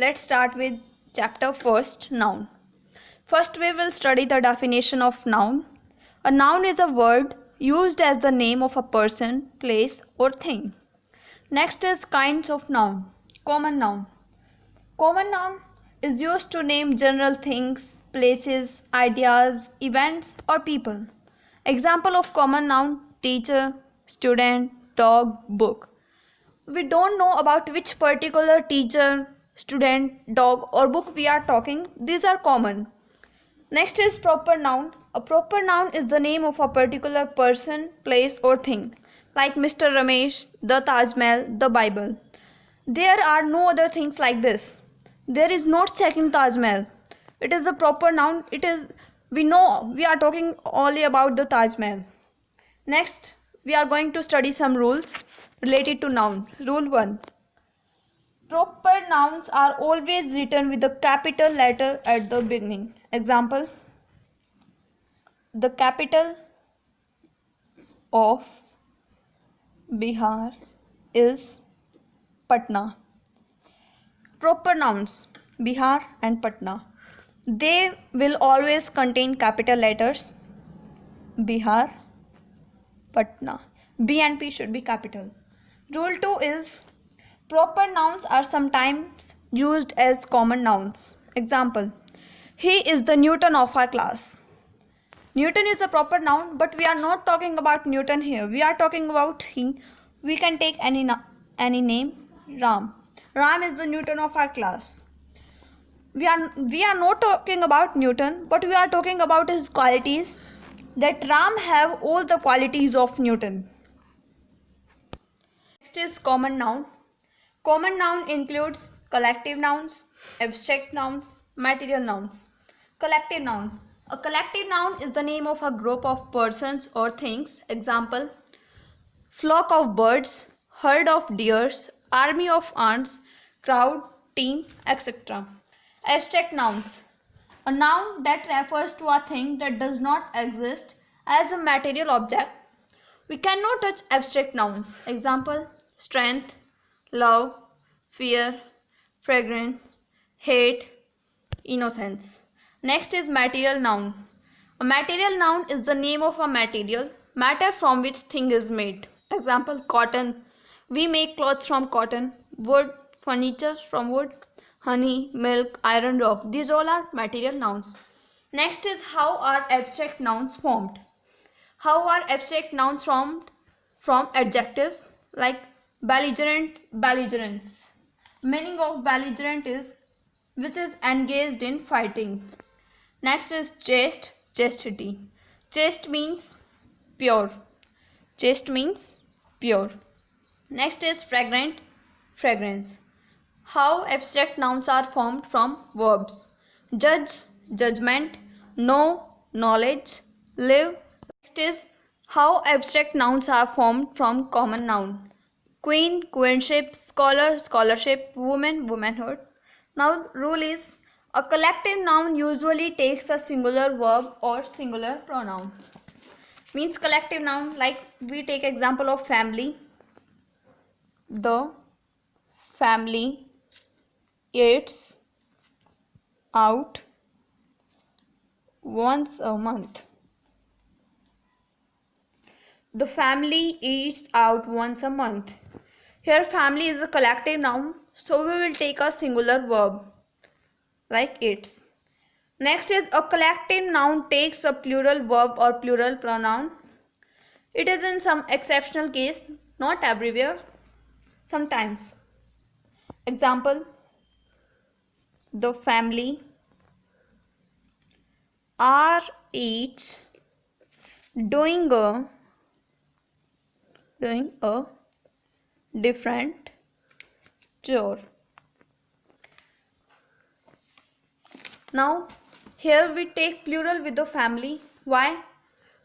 let's start with chapter first, noun. First we will study the definition of noun. A noun is a word used as the name of a person, place or thing. Next is kinds of noun. Common noun. Common noun is used to name general things, places, ideas, events or people. Example of common noun: teacher, student, dog, book. We don't know about which particular teacher, student, dog or book we are talking. These are common. Next is proper noun. A proper noun is the name of a particular person, place or thing, like Mr. Ramesh, the Taj Mahal, the Bible. There are no other things like this. There is no second Taj Mahal. It is a proper noun. We know we are talking only about the Taj Mahal. Next, we are going to study some rules related to noun. Rule 1. Proper nouns are always written with a capital letter at the beginning. Example: the capital of Bihar is Patna. Proper nouns Bihar and Patna, they will always contain capital letters. Bihar, Patna. B and P should be capital. Rule 2 is proper nouns are sometimes used as common nouns. Example: he is the Newton of our class. Newton is a proper noun, but we are not talking about Newton here. We are talking about he. We can take any name. Ram. Ram is the Newton of our class. We are not talking about Newton, but we are talking about his qualities. That Ram have all the qualities of Newton. Next is common noun. Common noun includes collective nouns, abstract nouns, material nouns. Collective noun. A collective noun is the name of a group of persons or things. Example: flock of birds, herd of deers, army of ants, crowd, team, etc. Abstract nouns. A noun that refers to a thing that does not exist as a material object. We cannot touch abstract nouns. Example: strength, love, fear, fragrance, hate, innocence. Next is material noun. A material noun is the name of a material, matter from which thing is made. Example: cotton. We make clothes from cotton. Wood, furniture from wood. Honey, milk, iron, rock. These all are material nouns. Next is how are abstract nouns formed. How are abstract nouns formed? From adjectives like belligerent, belligerence. Meaning of belligerent is which is engaged in fighting. Next is chaste, chastity. Chaste means pure. Chaste means pure. Next is fragrant, fragrance. How abstract nouns are formed? From verbs. Judge, judgment. Know, knowledge. Live. Next is how abstract nouns are formed? From common noun. Queen, queenship. Scholar, scholarship. Woman, womanhood. Now rule is a collective noun usually takes a singular verb or singular pronoun. Means collective noun, like we take example of family. The family eats out once a month. The family eats out once a month. Here family is a collective noun, so we will take a singular verb like eats. Next is a collective noun takes a plural verb or plural pronoun. It is in some exceptional case, not everywhere, sometimes. Example: the family are each doing a different chore. Now here we take plural with the family. Why?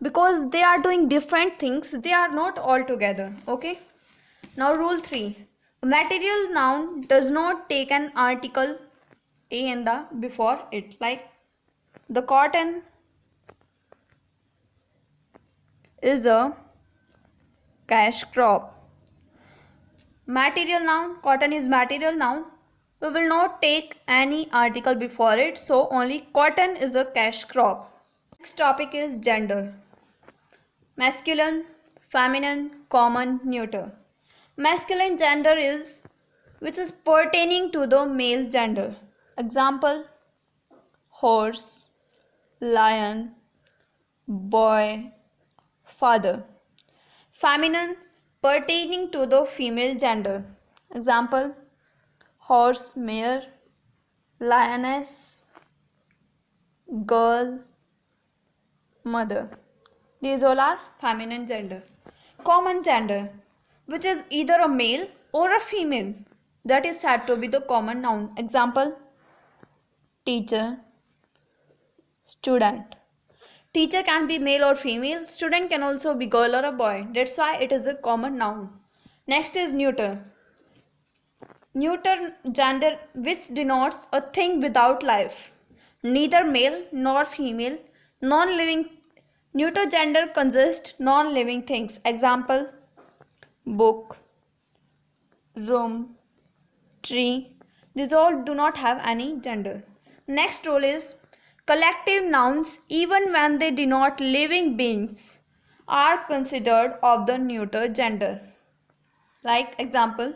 Because they are doing different things, they are not all together. Okay. Now rule 3. A material noun does not take an article a and the before it, like the cotton is a cash crop. Material noun, cotton is material noun. We will not take any article before it, so only cotton is a cash crop. Next topic is gender. Masculine, feminine, common, neuter. Masculine gender is which is pertaining to the male gender. Example: horse, lion, boy, father. Feminine pertaining to the female gender. Example: horse, mare, lioness, girl, mother. These all are feminine gender. Common gender, which is either a male or a female, that is said to be the common noun. Example: teacher, student. Teacher can be male or female. Student can also be girl or a boy. That's why it is a common noun. Next is neuter. Neuter gender, which denotes a thing without life, neither male nor female, non-living. Neuter gender consists non-living things. Example: book, room, tree. These all do not have any gender. Next rule is collective nouns, even when they denote living beings, are considered of the neuter gender. Like example: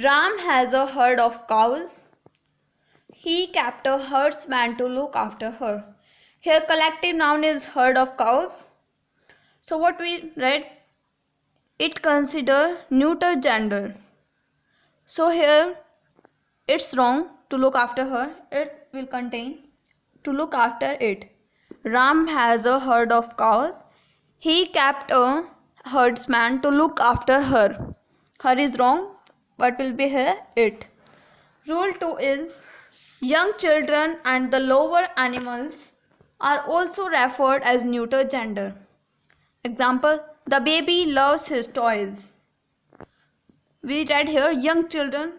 Ram has a herd of cows. He kept a herdsman to look after her. Here collective noun is herd of cows. So what we read? It consider neuter gender. So here it's wrong to look after her. It will contain to look after it. Ram has a herd of cows. He kept a herdsman to look after her. Her is wrong. What will be here? It. Rule 2 is young children and the lower animals are also referred as neuter gender. Example: the baby loves his toys. We read here young children.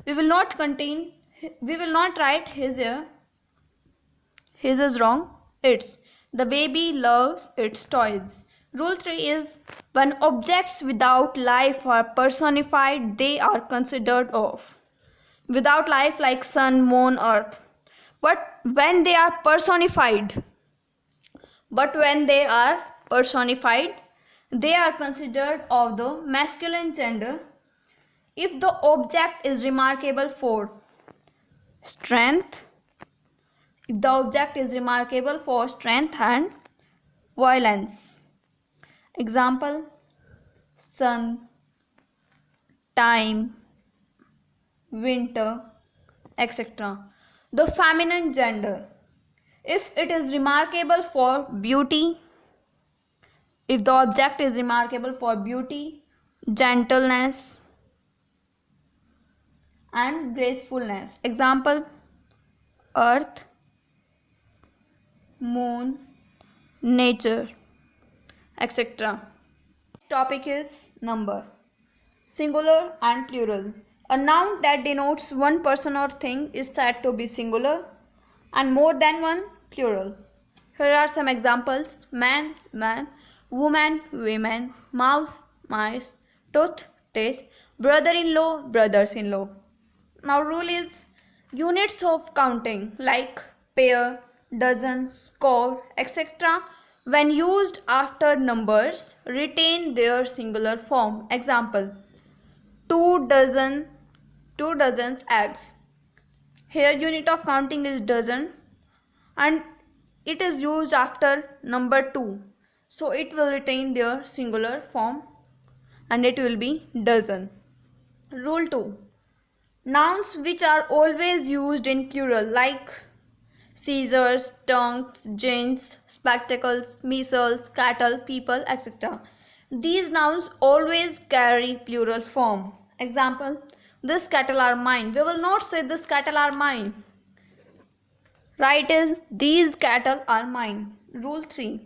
We will not write his here. His is wrong. It's. The baby loves its toys. Rule 3 is when objects without life are personified, they are considered of. Without life, like sun, moon, earth. But when they are personified, they are considered of the masculine gender if the object is remarkable for strength, and violence. Example: sun, time, winter, etc. The feminine gender, if it is remarkable for beauty, if the object is remarkable for beauty, gentleness, and gracefulness. Example: earth, moon, nature, etc. Topic is number. Singular and plural. A noun that denotes one person or thing is said to be singular and more than one, plural. Here are some examples: man, man, woman, women, mouse, mice, tooth, teeth, brother-in-law, brothers-in-law. Now rule is units of counting like pair, dozen, score, etc. when used after numbers retain their singular form. Example: 2 dozens eggs. Here unit of counting is dozen and it is used after number 2. So it will retain their singular form and it will be dozen. Rule 2. Nouns which are always used in plural like scissors, tongues, jeans, spectacles, measles, cattle, people, etc. These nouns always carry plural form. Example: this cattle are mine. We will not say this cattle are mine. Right is these cattle are mine. Rule 3.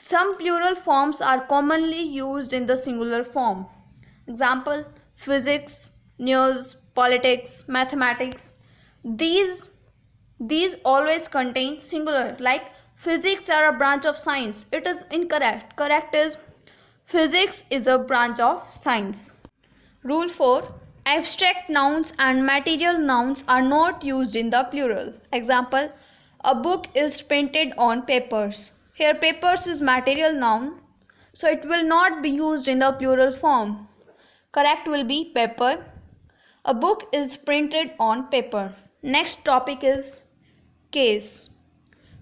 Some plural forms are commonly used in the singular form. Example: physics, news, politics, mathematics. These always contain singular. Like physics are a branch of science. It is incorrect. Correct is physics is a branch of science. Rule 4. Abstract nouns and material nouns are not used in the plural. Example, a book is printed on papers. Here papers is material noun, so it will not be used in the plural form. Correct will be paper. A book is printed on paper. Next topic is case.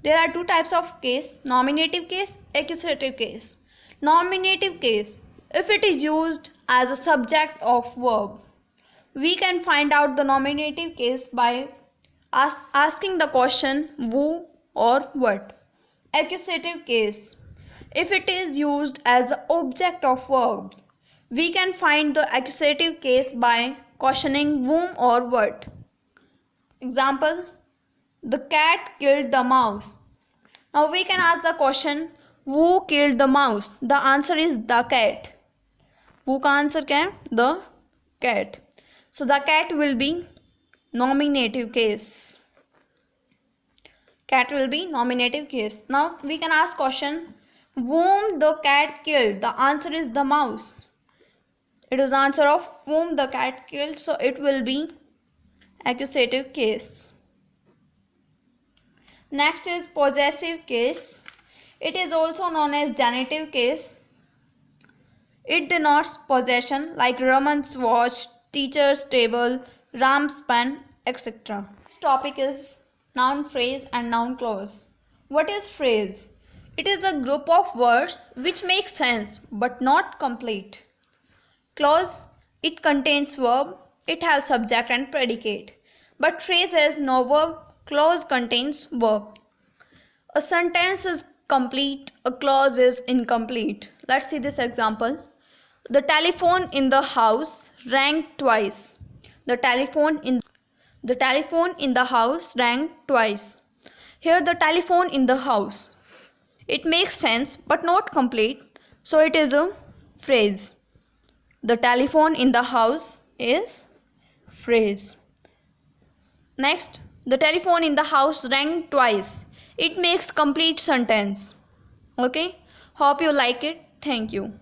There are two types of case, nominative case, accusative case. Nominative case, if it is used as a subject of verb, we can find out the nominative case by asking the question who or what. Accusative case, if it is used as an object of verb, we can find the accusative case by questioning whom or what. Example, the cat killed the mouse. Now we can ask the question who killed the mouse. The answer is the cat. Who का answer क्या है? The cat. So the cat will be nominative case. Cat will be nominative case. Now we can ask question whom the cat killed. The answer is the mouse. It is the answer of whom the cat killed, so it will be accusative case. Next is possessive case. It is also known as genitive case. It denotes possession like Raman's watch, teacher's table, Ram's pen, etc. This topic is noun phrase and noun clause. What is phrase? It is a group of words which make sense but not complete. Clause, it contains verb, it has subject and predicate. But phrase has no verb, clause contains verb. A sentence is complete, a clause is incomplete. Let's see this example. The telephone in the house rang twice. The telephone in the house rang twice. Here the telephone in the house. It makes sense but not complete, so it is a phrase. The telephone in the house is phrase. Next, the telephone in the house rang twice. It makes complete sentence. Okay, hope you like it. Thank you.